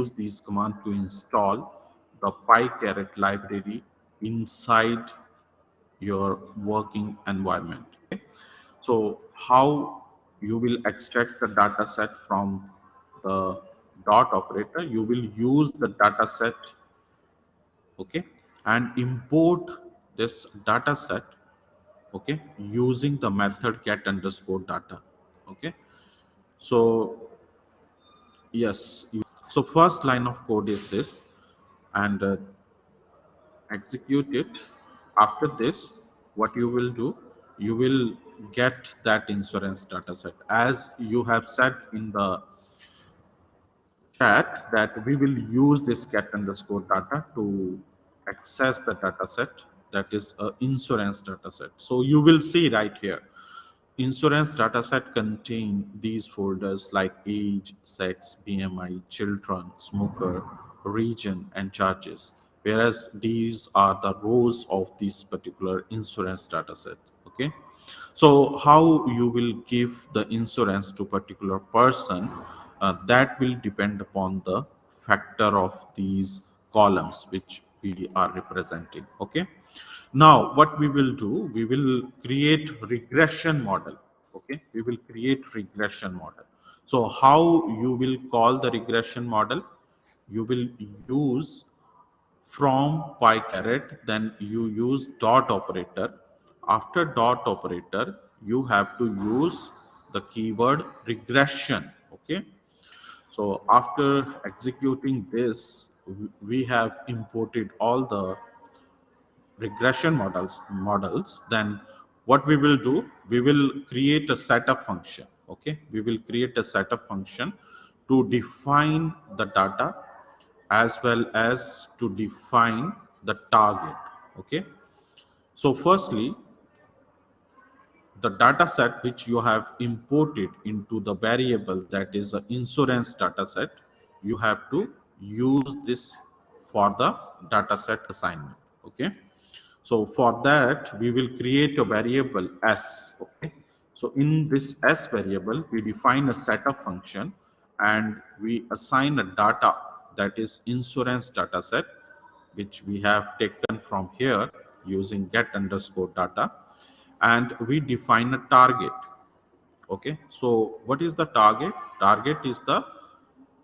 use these commands to install the PyCaret library inside your working environment. Okay? So how you will extract the data set from the dot operator? You will use the data set, okay, and import this data set, okay, using the method get underscore data. Okay, so yes, so first line of code is this, and execute it. After this, what you will do, you will get that insurance data set as you have said in the chat that we will use this get underscore data to access the data set, that is a insurance data set. So you will see right here, insurance data set contain these folders like age, sex, BMI, children, smoker, region, and charges. Whereas these are the rows of this particular insurance data set. Okay. So how you will give the insurance to particular person, that will depend upon the factor of these columns which we are representing. Okay. Now what we will do, we will create regression model. Okay, we will create regression model. So how you will call the regression model? You will use from PyCaret, then you use dot operator. After dot operator, you have to use the keyword regression. Okay, so after executing this, we have imported all the regression models. Then what we will do, we will create a setup function. Okay, we will create a setup function to define the data as well as to define the target. Okay, so firstly, the data set which you have imported into the variable, that is the insurance data set, you have to use this for the data set assignment. Okay, so for that we will create a variable s. Okay, so in this s variable we define a setup function and we assign a data, that is insurance data set, which we have taken from here using get underscore data, and we define a target. Okay, so what is the target? Target is the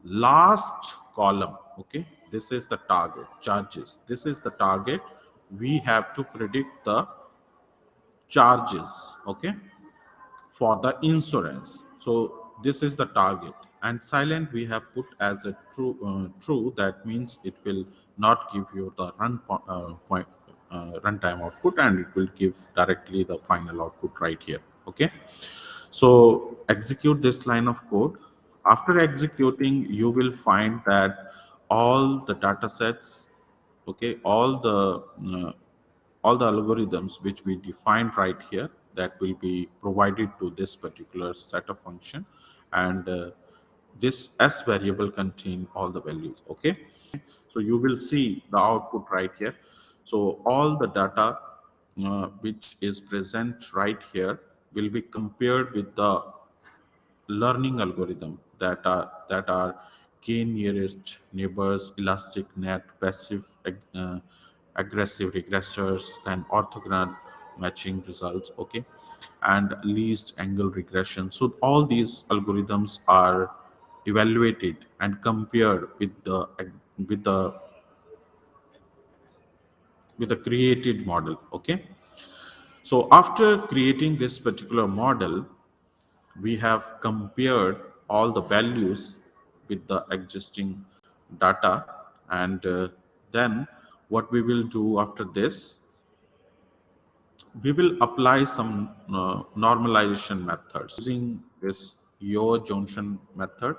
last column. Okay, this is the target, charges, this is the target. We have to predict the charges, okay, for the insurance. So this is the target, and silent we have put as a true. That means it will not give you the runtime output, and it will give directly the final output right here. Okay, so execute this line of code. After executing, you will find that all the data sets, okay, all the algorithms which we defined right here, that will be provided to this particular setup function, and this s variable contain all the values. Okay, so you will see the output right here. So all the data which is present right here will be compared with the learning algorithm, that are k nearest neighbors, elastic net, passive aggressive regressors, then orthogonal matching results. Okay, and least angle regression. So all these algorithms are evaluated and compared with the with the created model. Okay, so after creating this particular model, we have compared all the values with the existing data, and then what we will do after this, we will apply some normalization methods using this your junction method.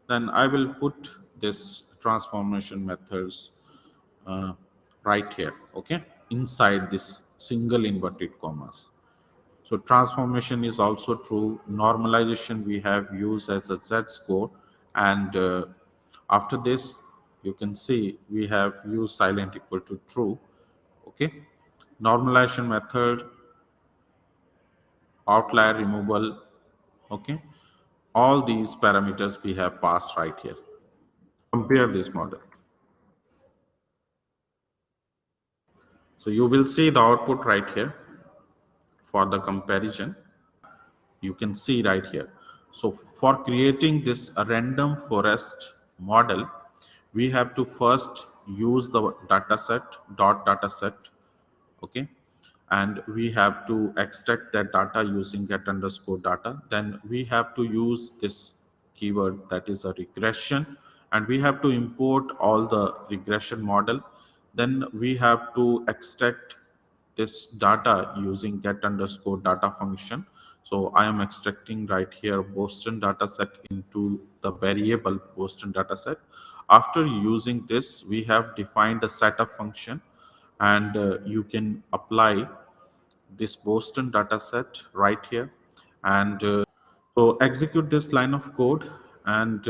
Then I will put this transformation methods uh, right here, okay, inside this single inverted commas. So transformation is also true. Normalization we have used as a z-score, and after this you can see we have used silent equal to true. Okay, normalization method, outlier removal. Okay, all these parameters we have passed right here. compare this model. So you will see the output right here for the comparison. You can see right here. So for creating this random forest model, we have to first use the dataset dot dataset, okay, and we have to extract that data using get underscore data. Then we have to use this keyword, that is a regression, and we have to import all the regression model. Then we have to extract this data using get underscore data function. So I am extracting right here Boston dataset into the variable Boston dataset. After using this, we have defined a setup function, and you can apply this Boston dataset right here. And so execute this line of code, and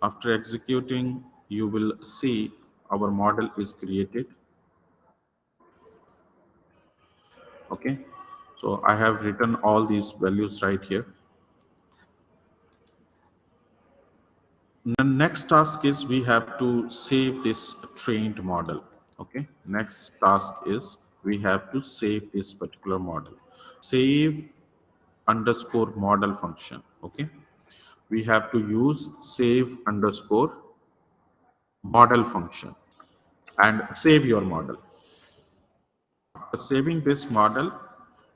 after executing, you will see our model is created. Okay, so I have written all these values right here. The next task is we have to save this trained model. Okay, next task is we have to save this particular model. Save underscore model function. Okay, we have to use save underscore model function and save your model. After saving this model,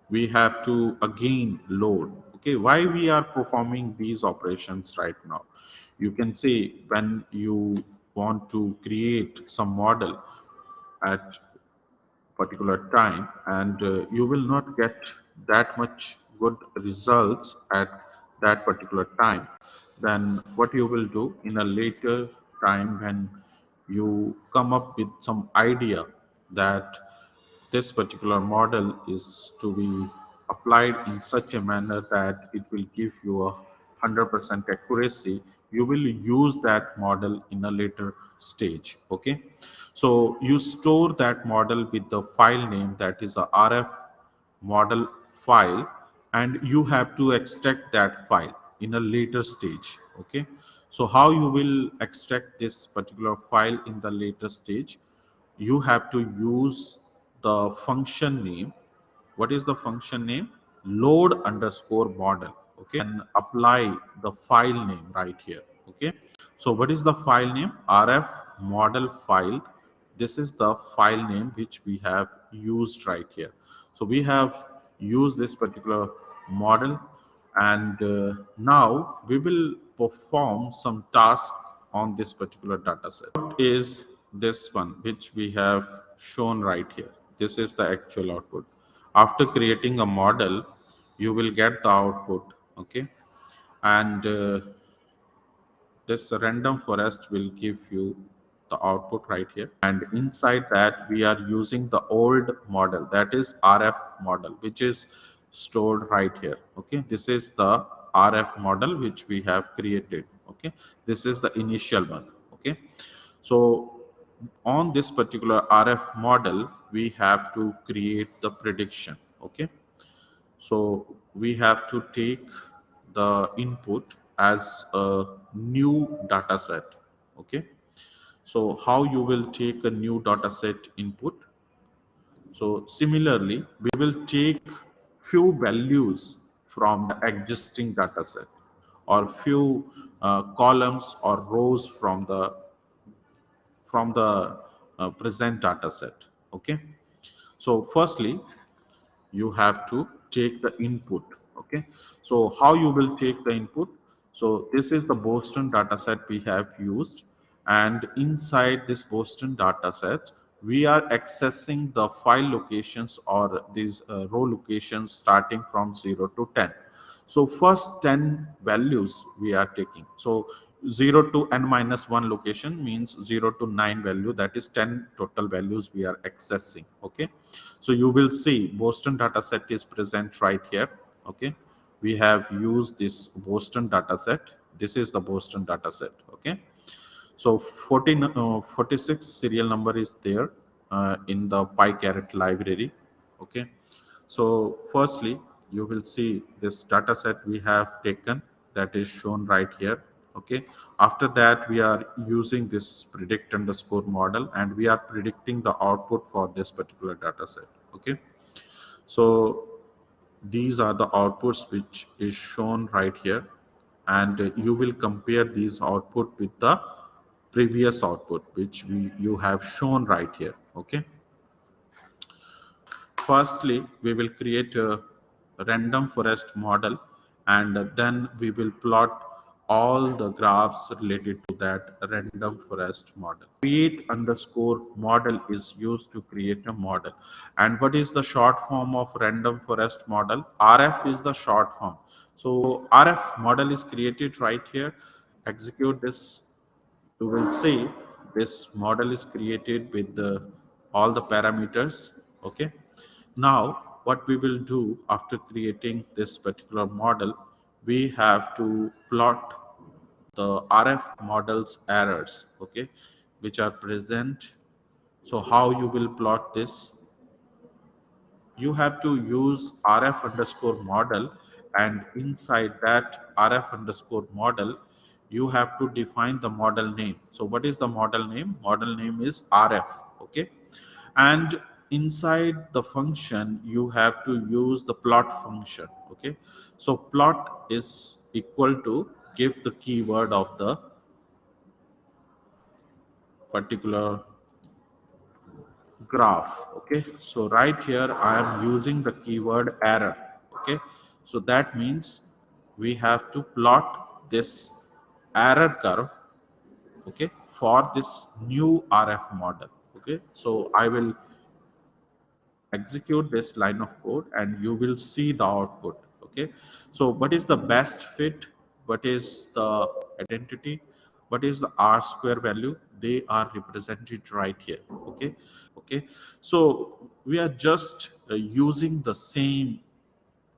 we have to again load. Okay, why we are performing these operations right now? You can see when you want to create some model at particular time, and you will not get that much good results at that particular time. Then what you will do in a later time, when you come up with some idea that this particular model is to be applied in such a manner that it will give you a 100% accuracy, you will use that model in a later stage. Okay, so you store that model with the file name, that is a RF model file, and you have to extract that file in a later stage. Okay, so how you will extract this particular file in the later stage? You have to use the function name. What is the function name? Load underscore model. Okay, and apply the file name right here. Okay, so what is the file name? RF model file. This is the file name which we have used right here. So we have used this particular model, and now we will perform some task on this particular data set. What is this one which we have shown right here? This is the actual output. After creating a model, you will get the output. Okay, and this random forest will give you the output right here, and inside that we are using the old model, that is RF model, which is stored right here. Okay, this is the RF model which we have created. Okay, this is the initial one. Okay, so on this particular RF model we have to create the prediction. Okay, so we have to take the input as a new data set. Okay, so how you will take a new data set input? So similarly, we will take few values from the existing data set, or few columns or rows from the present data set. Okay, so firstly you have to take the input. Okay, so how you will take the input? So this is the Boston dataset we have used, and inside this Boston dataset we are accessing the file locations, or these row locations starting from 0 to 10. So first 10 values we are taking. So 0 to n minus 1 location means 0 to 9 value, that is 10 total values we are accessing. Okay, so you will see Boston dataset is present right here. Okay, we have used this Boston dataset. This is the Boston dataset. Okay, so 46 serial number is there in the PyCaret library. Okay, so firstly you will see this dataset we have taken, that is shown right here. Okay, after that we are using this predict underscore model, and we are predicting the output for this particular data set. Okay, so these are the outputs which is shown right here, and you will compare these output with the previous output which you have shown right here. Okay, firstly we will create a random forest model, and then we will plot all the graphs related to that random forest model. Create underscore model is used to create a model. And what is the short form of random forest model? RF is the short form. So RF model is created right here. Execute this. You will see this model is created with all the parameters. Okay, now what we will do after creating this particular model, we have to plot the RF model's errors, okay, which are present. So how you will plot this? You have to use RF underscore model, and inside that RF underscore model, you have to define the model name. So what is the model name? Model name is RF, okay? And inside the function, you have to use the plot function, okay? So plot is equal to give the keyword of the particular graph. Okay, so right here I am using the keyword error. Okay, so that means we have to plot this error curve, okay, for this new RF model. Okay, so I will execute this line of code and you will see the output. Okay, so what is the best fit, what is the identity, what is the R square value, they are represented right here. Okay, okay, so we are just using the same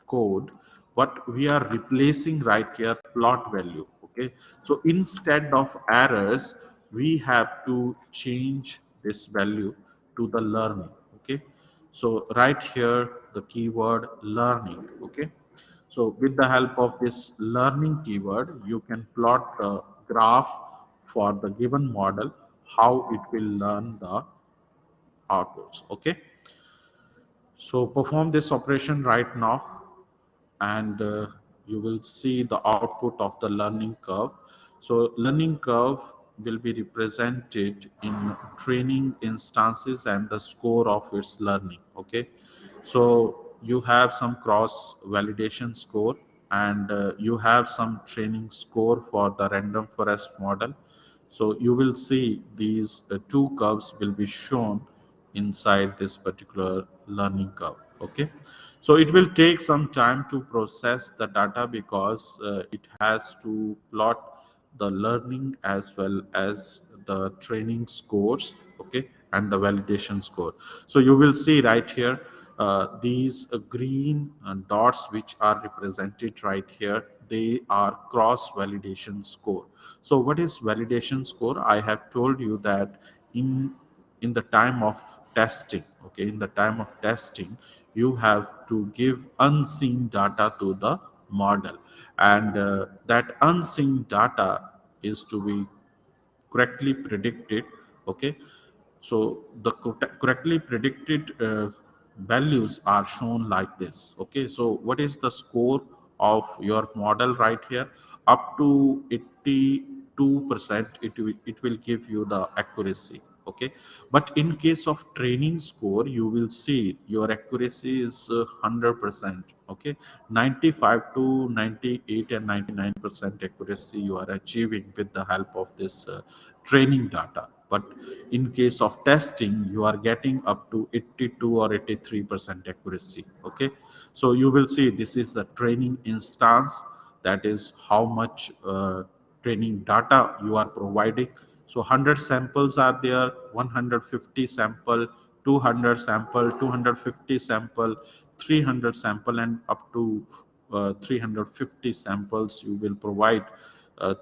code, but we are replacing right here plot value. Okay, so instead of errors we have to change this value to the learning. Okay, so right here the keyword learning. Okay, so with the help of this learning keyword you can plot the graph for the given model, how it will learn the outputs. Okay, so perform this operation right now, and you will see the output of the learning curve. So learning curve will be represented in training instances and the score of its learning. Okay, so you have some cross validation score, and you have some training score for the random forest model. So you will see these two curves will be shown inside this particular learning curve. Okay, so it will take some time to process the data because it has to plot the learning as well as the training scores, okay, and the validation score. So you will see right here these green dots which are represented right here, they are cross validation score. So what is validation score? I have told you that in the time of testing, okay, in the time of testing you have to give unseen data to the model, and that unseen data is to be correctly predicted. Okay, so the correctly predicted values are shown like this. Okay, so what is the score of your model right here? Up to 82%, it will give you the accuracy. Okay, but in case of training score, you will see your accuracy is 100%. Okay, 95 to 98 and 99% accuracy you are achieving with the help of this training data. But in case of testing you are getting up to 82 or 83% accuracy. Okay, so you will see this is the training instance, that is how much training data you are providing. So 100 samples are there, 150 sample, 200 sample, 250 sample, 300 sample, and up to 350 samples you will provide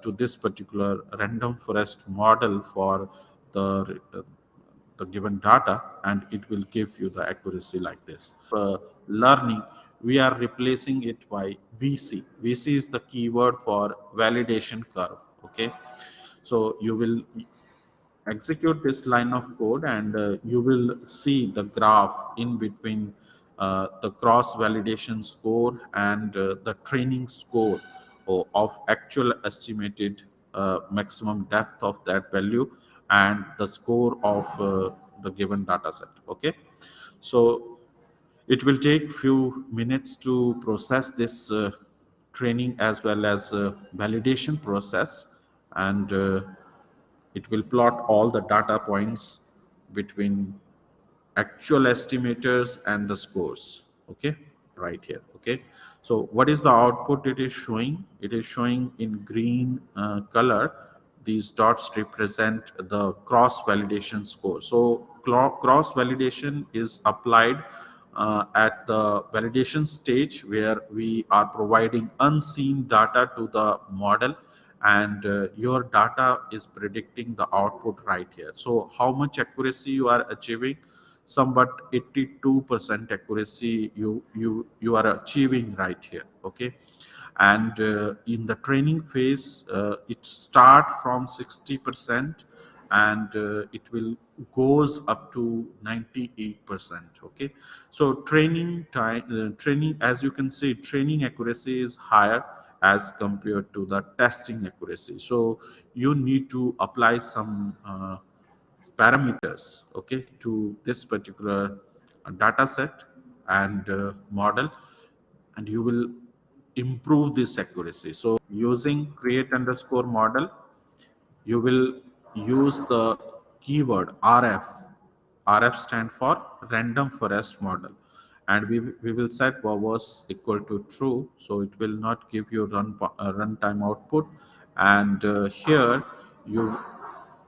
to this particular random forest model for the given data, and it will give you the accuracy like this. Learning, we are replacing it by VC. VC is the keyword for validation curve. Okay, so you will execute this line of code, and you will see the graph in between the cross validation score and the training score of actual estimated maximum depth of that value and the score of the given data set. Okay, so it will take few minutes to process this training as well as validation process, and it will plot all the data points between actual estimators and the scores. Okay, right here. Okay, so what is the output it is showing? It is showing in green color. These dots represent the cross validation score. So cross validation is applied at the validation stage where we are providing unseen data to the model, and your data is predicting the output right here. So how much accuracy you are achieving? Somewhat 82% accuracy you are achieving right here. Okay, and in the training phase it start from 60%, and it will goes up to 98%. Okay, so training time, training, as you can see, training accuracy is higher as compared to the testing accuracy. So you need to apply some parameters, okay, to this particular data set and model, and you will improve this accuracy. So using create underscore model, you will use the keyword RF. RF stand for random forest model, and we will set verbose equal to true, so it will not give you runtime output. And here you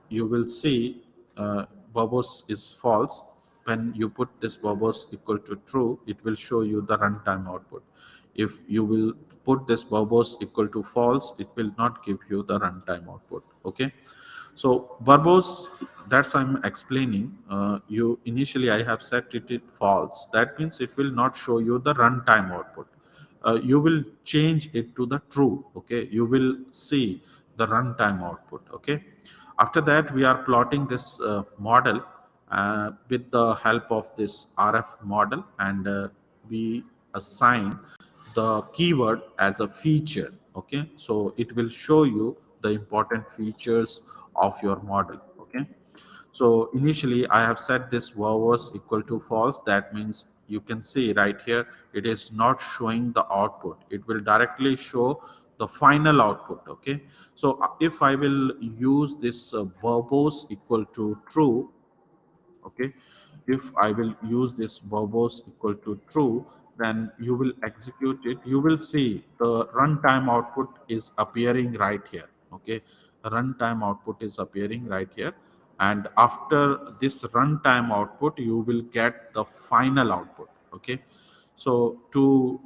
you will see verbose is false. When you put this verbose equal to true, it will show you the runtime output. If you will put this verbose equal to false, it will not give you the runtime output. Okay, so verbose, that's I'm explaining. You initially I have set it false. That means it will not show you the runtime output. You will change it to the true. Okay, you will see the runtime output. Okay, after that we are plotting this model with the help of this RF model, and we assign the keyword as a feature. Okay, so it will show you the important features of your model. Okay, so initially I have set this verbose equal to false. That means you can see right here it is not showing the output. It will directly show the final output. Okay, so if I will use this verbose equal to true, okay, if I will use this verbose equal to true, then you will execute it. You will see the runtime output is appearing right here. Okay, runtime output is appearing right here, and after this runtime output you will get the final output. Okay, so to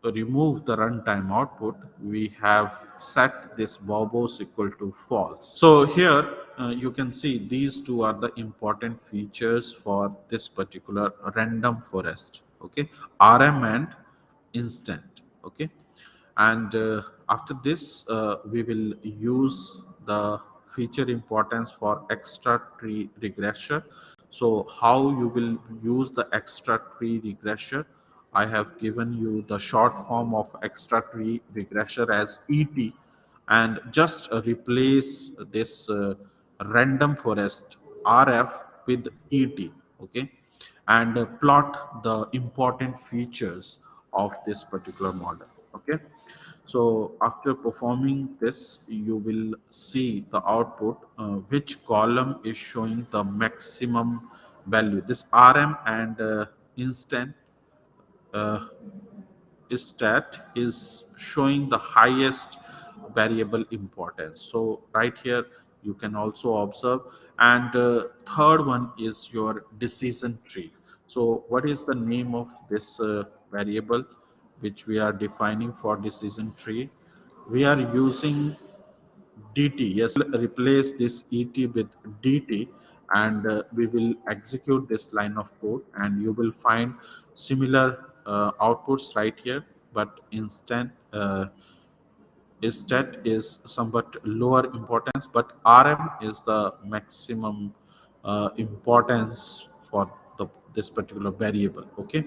remove the runtime output, we have set this verbose equal to false. So here you can see these two are the important features for this particular random forest. Okay, RM and instant. Okay, and after this we will use the feature importance for extra tree regression. So how you will use the extra tree regression? I have given you the short form of extra tree regression as ET, and just replace this random forest RF with ET. Okay, and plot the important features of this particular model. Okay, so after performing this you will see the output, which column is showing the maximum value. This RM and instant uh, stat is showing the highest variable importance. So right here you can also observe, and third one is your decision tree. So what is the name of this variable which we are defining for decision tree? We are using DT. Yes, replace this ET with DT, and we will execute this line of code, and you will find similar outputs right here, but stat is somewhat lower importance, but RM is the maximum importance for this particular variable. Okay.